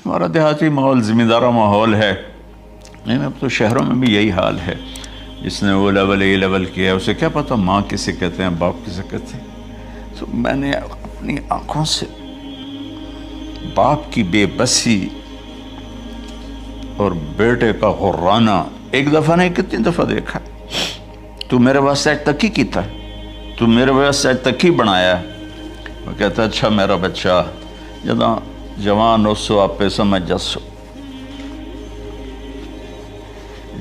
ہمارا دیہاتی ماحول ذمہ دارہ ماحول ہے. نہیں اب تو شہروں میں بھی یہی حال ہے. جس نے وہ لیول اے لیول کیا ہے اسے کیا پتہ ماں کسے کہتے ہیں باپ کسے کہتے ہیں. تو میں نے اپنی آنکھوں سے باپ کی بے بسی اور بیٹے کا غرانہ ایک دفعہ نہیں کتنی دفعہ دیکھا. تو میرے واسطے آج تک ہی کیتا ہے, تو میرے واسطے آج تک ہی بنایا ہے. وہ کہتا ہے اچھا میرا بچہ جداں جوان ہو سو آپ پہ سمجھ جسو.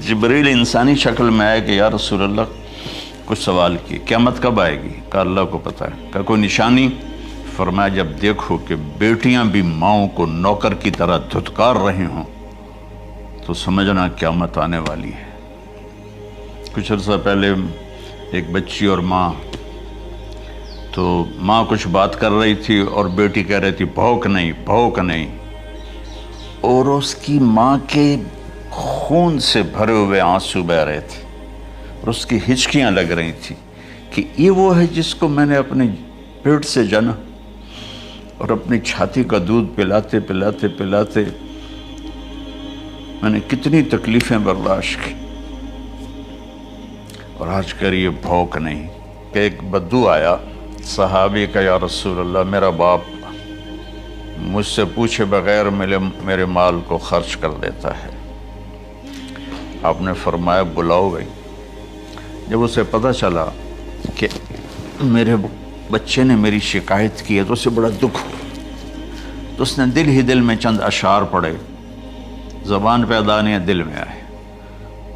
جبریل انسانی شکل میں آئے کہ یا رسول اللہ کچھ سوال کی, قیامت کب آئے گی؟ کہا اللہ کو پتہ ہے. کہا کوئی نشانی؟ فرمایا جب دیکھو کہ بیٹیاں بھی ماؤں کو نوکر کی طرح دھتکار رہے ہوں تو سمجھنا قیامت آنے والی ہے. کچھ عرصہ پہلے ایک بچی اور ماں, تو ماں کچھ بات کر رہی تھی اور بیٹی کہہ رہی تھی بھوک نہیں بھوک نہیں, اور اس کی ماں کے خون سے بھرے ہوئے آنسو بہہ رہے تھے اور اس کی ہچکیاں لگ رہی تھیں کہ یہ وہ ہے جس کو میں نے اپنے پیٹ سے جنا اور اپنی چھاتی کا دودھ پلاتے پلاتے پلاتے میں نے کتنی تکلیفیں برداشت کی, اور آج کر یہ بھوک نہیں. کہ ایک بدو آیا صحابی کا, یا رسول اللہ میرا باپ مجھ سے پوچھے بغیر میرے مال کو خرچ کر دیتا ہے. آپ نے فرمایا بلاؤ گئی. جب اسے پتہ چلا کہ میرے بچے نے میری شکایت کی ہے تو اسے بڑا دکھ ہوا. تو اس نے دل ہی دل میں چند اشعار پڑھے, زبان پہ ادا نہیں دل میں آئے.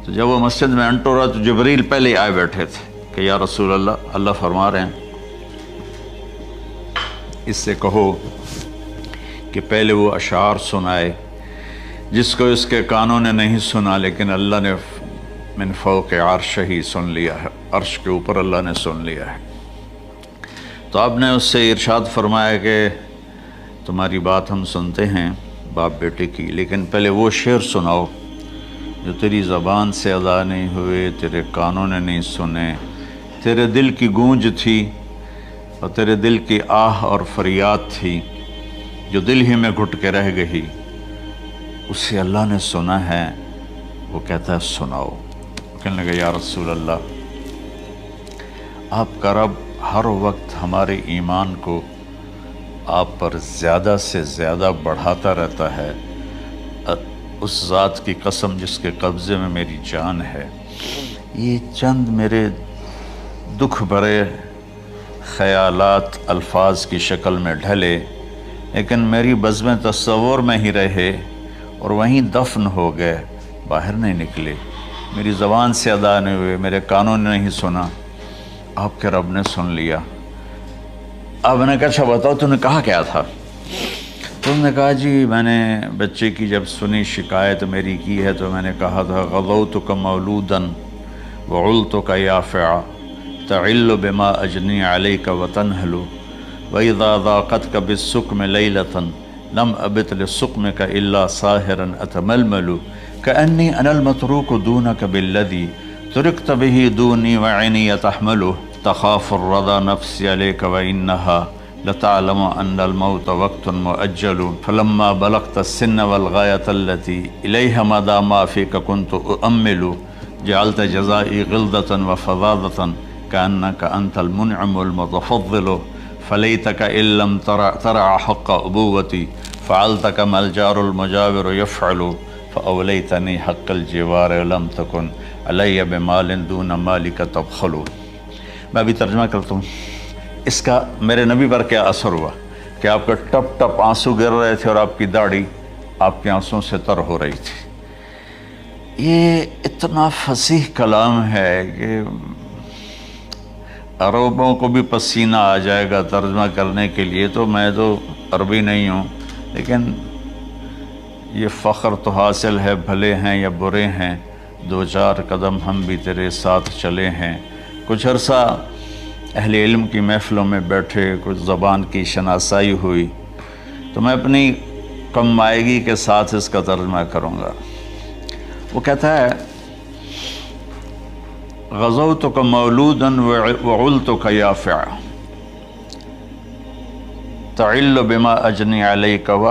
تو جب وہ مسجد میں انٹو رہا تو جبریل پہلے آئے بیٹھے تھے کہ یا رسول اللہ اللہ فرما رہے ہیں اس سے کہو کہ پہلے وہ اشعار سنائے جس کو اس کے کانوں نے نہیں سنا لیکن اللہ نے من فوق عرش ہی سن لیا ہے, عرش کے اوپر اللہ نے سن لیا ہے. تو آپ نے اس سے ارشاد فرمایا کہ تمہاری بات ہم سنتے ہیں باپ بیٹے کی, لیکن پہلے وہ شعر سناؤ جو تیری زبان سے ادا نہیں ہوئے, تیرے کانوں نے نہیں سنے, تیرے دل کی گونج تھی اور تیرے دل کی آہ اور فریاد تھی جو دل ہی میں گھٹ کے رہ گئی, اسے اللہ نے سنا ہے. وہ کہتا ہے سناؤ. کہنے لگا یا رسول اللہ آپ کا رب ہر وقت ہمارے ایمان کو آپ پر زیادہ سے زیادہ بڑھاتا رہتا ہے, اس ذات کی قسم جس کے قبضے میں میری جان ہے. یہ چند میرے دکھ بھرے خیالات الفاظ کی شکل میں ڈھلے لیکن میری بزم تصور میں ہی رہے اور وہیں دفن ہو گئے, باہر نہیں نکلے, میری زبان سے ادا نہیں ہوئے, میرے کانوں نے نہیں سنا, آپ کے رب نے سن لیا. اب میں نے کہا اچھا بتاؤ تو نے کہا کیا تھا؟ تو انہوں نے کہا جی میں نے بچے کی جب سنی شکایت میری کی ہے تو میں نے کہا تھا غضوتک مولودا وعلتک یافعا تعل بما اجنی علیک وتنہل وَإِذَا ذَاقَتْكَ بِالسُّقْمِ لَيْلَةً لَمْ أَبِتْ لِلسُّقْمِكَ إِلَّا صَاهِرًا أَتَمَلْمَلُ كَأَنِّي أَنَا الْمَتْرُوكُ دُونَكَ بِالَّذِي تُرِكْتَ بِهِ دُونِي وَعِنِي يَتَحْمَلُ تَخَافُ الرَّضَى نَفْسِي عَلَيْكَ وَإِنَّهَا لَتَعْلَمُ أَنَّ الْمَوْتَ وَقْتٌ مُؤَجَّلٌ فَلَمَّا بَلَغْتَ السِّنَّ وَالْغَايَةَ الَّتِي إِلَيْهَا مَدَى مَا فِيكَ كُنْتُ أُؤَمِّلُ جَعَلْتَ جَزَائِي غِلْظَةً وَفَظَاظَةً كَأَنَّكَ أَنْتَ الْمُنْعِمُ الْمُتَفَضِّلُ فَلَيْتَكَ إِن لَّمْ تَرَعَ حَقَّ أُبُوَّتِي فَعَلْتَ كَمَا الْجَارُ الْمُجَاوِرُ يَفْعَلُ فَأَوْلَيْتَنِي حَقَّ الْجِوَارِ وَلَمْ تَكُنْ عَلَيَّ بِمَالٍ دُونَ مَالِكَ تَبْخَلُ. میں ابھی ترجمہ کرتا ہوں. اس کا میرے نبی پر کیا اثر ہوا کہ آپ کا ٹپ ٹپ آنسو گر رہے تھے اور آپ کی داڑھی آپ کے آنسوں سے تر ہو رہی تھی. یہ اتنا فصیح کلام ہے کہ عربوں کو بھی پسینہ آ جائے گا ترجمہ کرنے کے لیے. تو میں تو عربی نہیں ہوں لیکن یہ فخر تو حاصل ہے, بھلے ہیں یا برے ہیں, دو چار قدم ہم بھی تیرے ساتھ چلے ہیں. کچھ عرصہ اہل علم کی محفلوں میں بیٹھے, کچھ زبان کی شناسائی ہوئی, تو میں اپنی کم مائگی کے ساتھ اس کا ترجمہ کروں گا. وہ کہتا ہے غزوتک مولودا وعلتک یافعا تعل بما اجنی علیک و